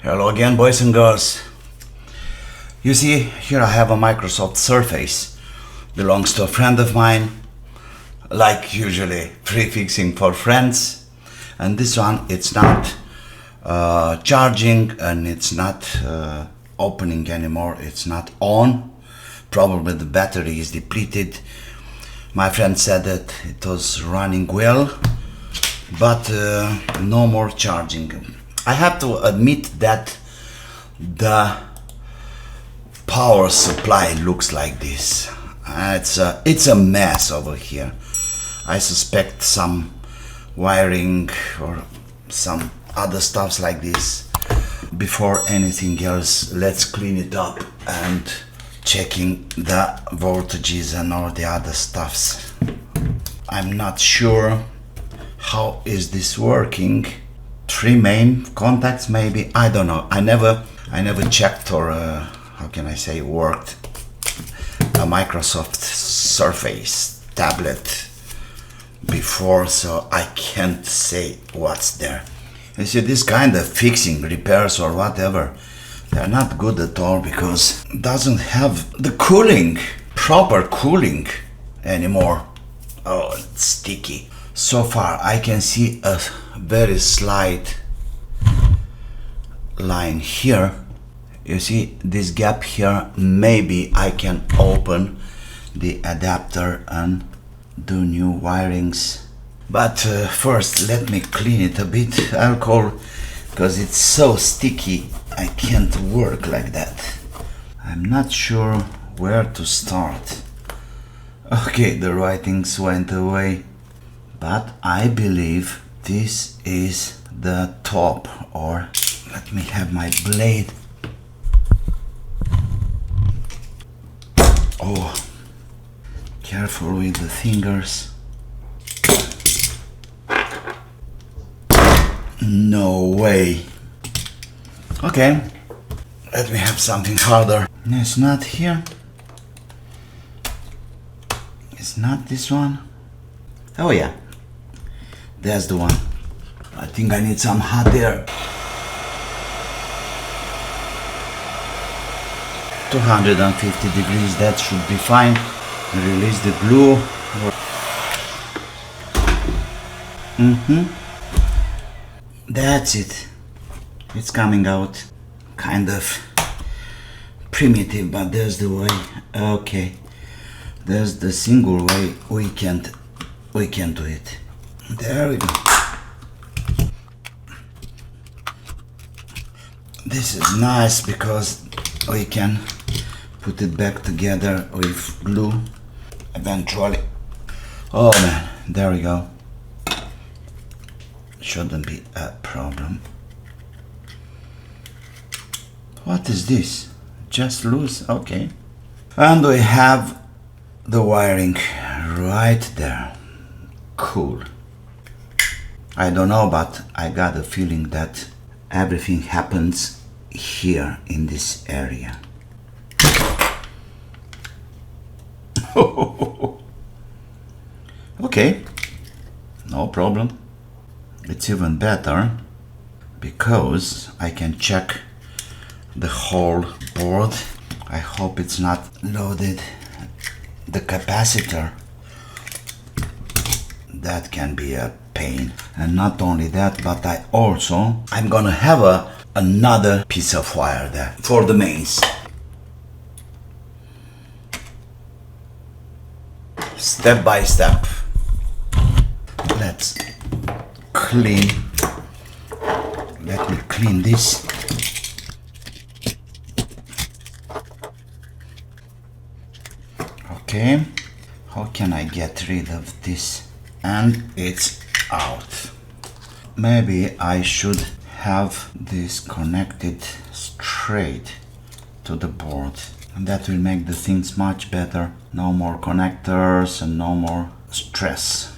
Hello again, boys and girls. You see, here I have a Microsoft Surface. Belongs to a friend of mine. Like usually, prefixing for friends. And this one, it's not charging and it's not opening anymore. It's not on. Probably the battery is depleted. My friend said that it was running well, but no more charging. I have to admit that the power supply looks like this. It's a mess over here. I suspect some wiring or some other stuffs like this. Before anything else, let's clean it up and checking the voltages and all the other stuffs. I'm not sure how is this working. 3 main contacts maybe, I don't know. I never checked or how can I say, worked a Microsoft Surface tablet before, so I can't say what's there. You see, this kind of fixing, repairs or whatever, they're not good at all because it doesn't have the cooling, proper cooling anymore. Oh, it's sticky. So far I can see a very slight line here. You see this gap here, maybe I can open the adapter and do new wirings. But first let me clean it a bit. Alcohol, because it's so sticky, I can't work like that. I'm not sure where to start. Okay, the writings went away, but I believe this is the top, or let me have my blade. Oh, careful with the fingers. No way. Okay, let me have something harder. It's not here. It's not this one. Oh yeah, that's the one. I think I need some hot air. 250 degrees, that should be fine. Release the glue. That's it. It's coming out. Kind of primitive, but there's the way. Okay, there's the single way we can do it. There we go. This is nice because we can put it back together with glue eventually. Oh man, there we go. Shouldn't be a problem. What is this? Just loose? Okay. And we have the wiring right there. Cool. I don't know, but I got a feeling that everything happens here in this area. Okay, no problem. It's even better because I can check the whole board. I hope it's not loaded. The capacitor, that can be a pain. And not only that, but I'm gonna have another piece of wire there for the mains. Step by step. Let me clean this. Okay, how can I get rid of this? And it's out. Maybe I should have this connected straight to the board, and that will make the things much better. No more connectors and no more stress.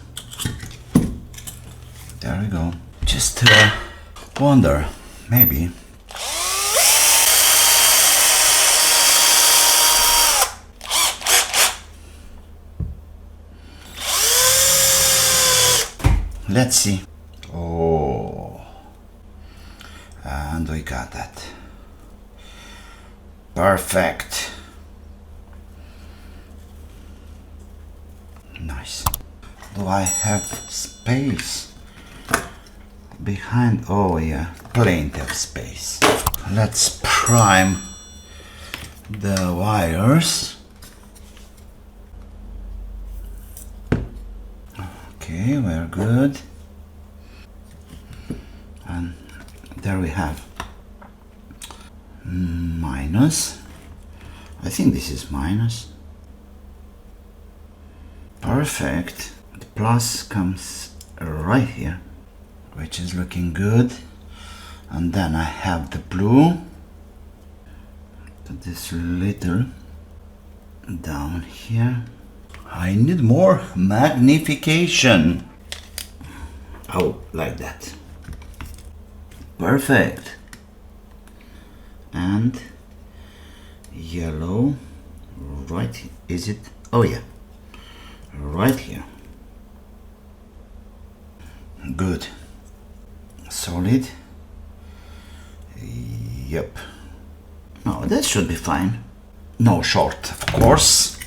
There we go. Just wonder, maybe let's see. Oh, And we got that. Perfect. Nice. Do I have space behind? Oh yeah, plenty of space. Let's prime the wires. Okay, we're good. And there we have minus. I think this is minus. Perfect. The plus comes right here, which is looking good. And then I have the blue. This little down here. I need more magnification. Oh, like that. Perfect. And yellow, right, is it? Oh yeah, right here. Good. Solid. Yep. No, that should be fine. No short, of course,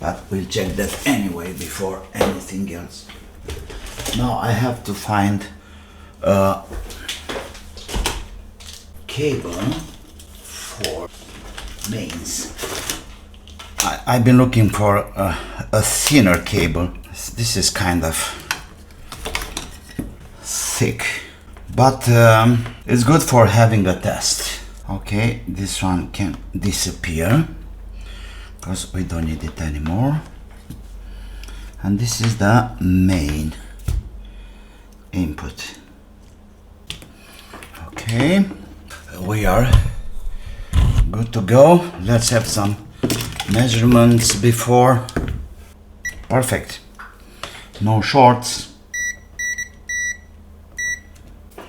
but we'll check that anyway before anything else. Now I have to find a cable for mains. I've been looking for a thinner cable. This is kind of thick, but it's good for having a test. Okay, this one can disappear because we don't need it anymore. And this is the main input. Okay, we are good to go. Let's have some measurements before. Perfect. No shorts.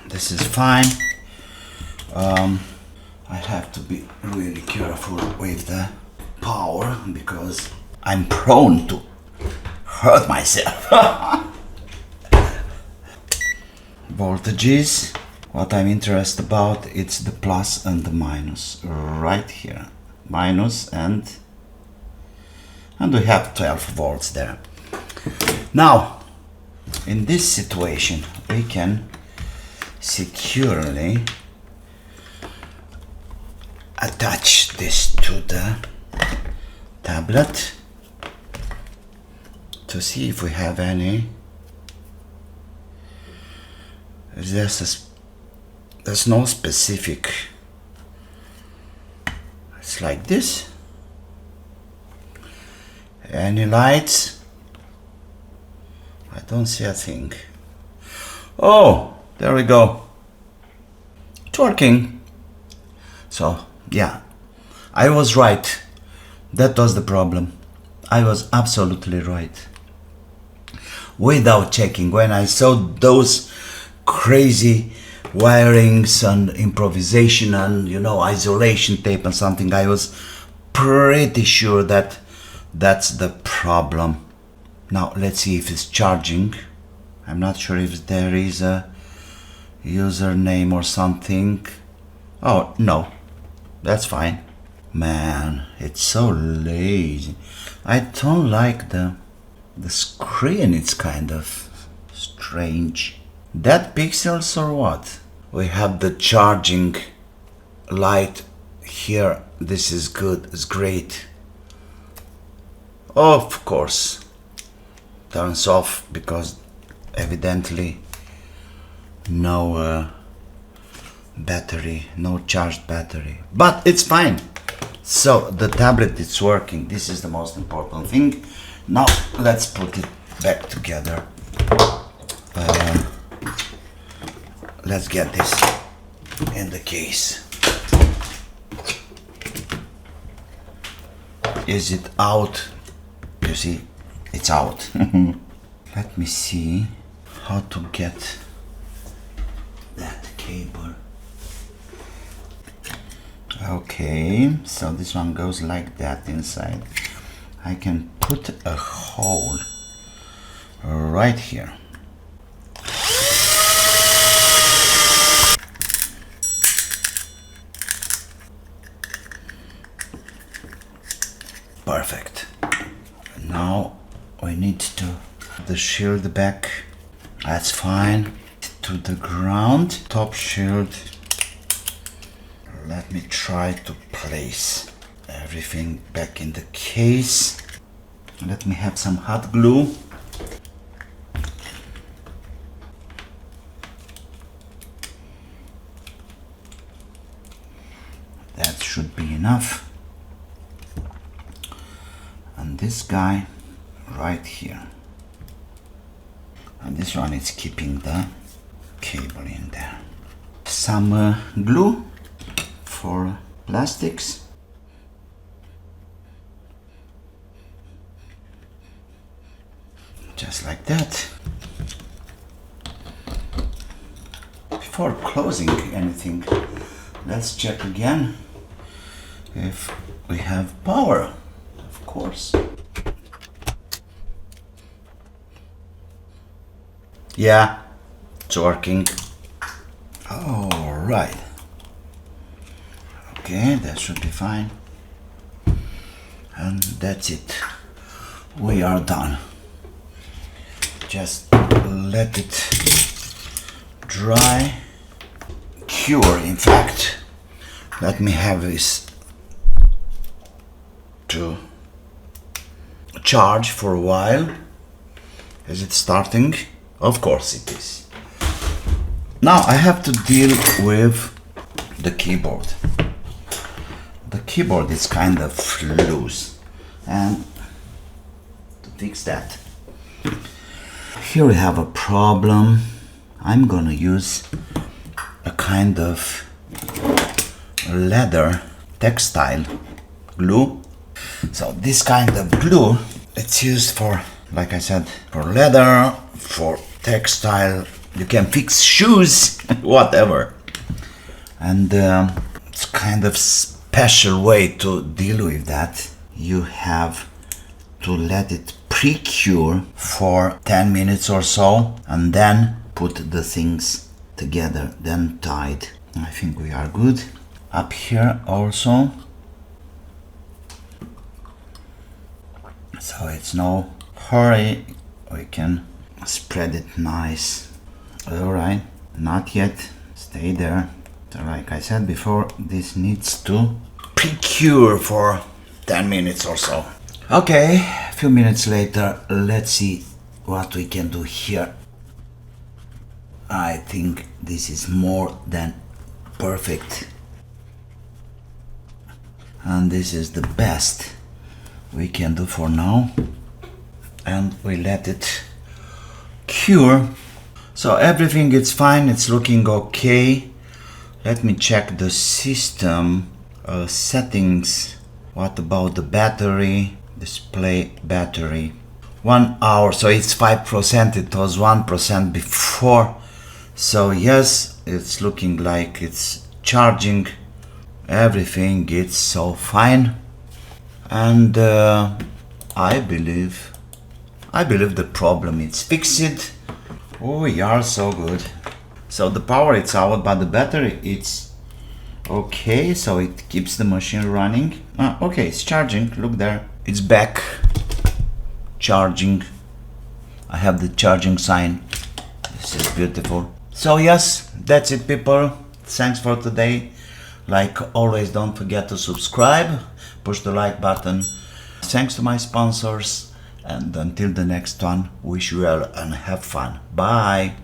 This is fine. I have to be really careful with the power because I'm prone to hurt myself. Voltages. What I'm interested about, it's the plus and the minus right here. Minus and we have 12 volts there. Now, in this situation, we can securely attach this to the tablet to see if we have any. There's no specific. It's like this. Any lights? I don't see a thing. Oh, there we go. It's working. So yeah, I was right. That was the problem. I was absolutely right. Without checking, when I saw those crazy wirings and improvisation and, you know, isolation tape and something, I was pretty sure that that's the problem. Now let's see if it's charging. I'm not sure if there is a username or something. Oh no, that's fine. Man, it's so lazy. I don't like the screen. It's kind of strange. That pixels or what? We have the charging light here. This is good, it's great. Of course, turns off because evidently no battery, no charged battery, but it's fine. So the tablet is working. This is the most important thing. Now let's put it back together. Let's get this in the case. Is it out? You see, it's out. Let me see how to get that cable. Okay, so this one goes like that inside. I can put a hole right Perfect. Now we need to the shield back. That's fine. To the ground. Top shield. Let me try to place everything back in the case. Let me have some hot glue. That should be enough. And this guy right here. And this one is keeping the cable in there. Some glue for plastics. Just like that. Before closing anything, let's check again if we have power, of course. Yeah, it's working. All right. Okay, that should be fine. And that's it. We are done. Just let it dry. Cure, in fact. Let me have this to charge for a while. Is it starting? Of course it is. Now I have to deal with the keyboard. The keyboard is kind of loose, and to fix that, here we have a problem. I'm gonna use a kind of leather textile glue. So this kind of glue, it's used for, like I said, for leather, for textile. You can fix shoes, whatever. And it's kind of special way to deal with that. You have to let it pre-cure for 10 minutes or so, and then put the things together, then tied. I think we are good. Up here also. So it's no hurry. We can spread it nice. Alright, not yet. Stay there. So like I said before, this needs to pre-cure for 10 minutes or so. Okay, a few minutes later, let's see what we can do here. I think this is more than perfect. And this is the best we can do for now. And we let it cure. So everything is fine, it's looking okay. Let me check the system settings. What about the battery? Display battery. 1 hour, so it's 5%, it was 1% before. So yes, it's looking like it's charging. Everything is so fine. And I believe the problem is fixed. Oh, we are so good. So the power it's out, but the battery it's okay, so it keeps the machine running. Okay, it's charging, look there. It's back charging. I have the charging sign. This is beautiful. So yes, that's it people. Thanks for today. Like always, don't forget to subscribe, push the like button. Thanks to my sponsors, and until the next one, wish you well and have fun. Bye.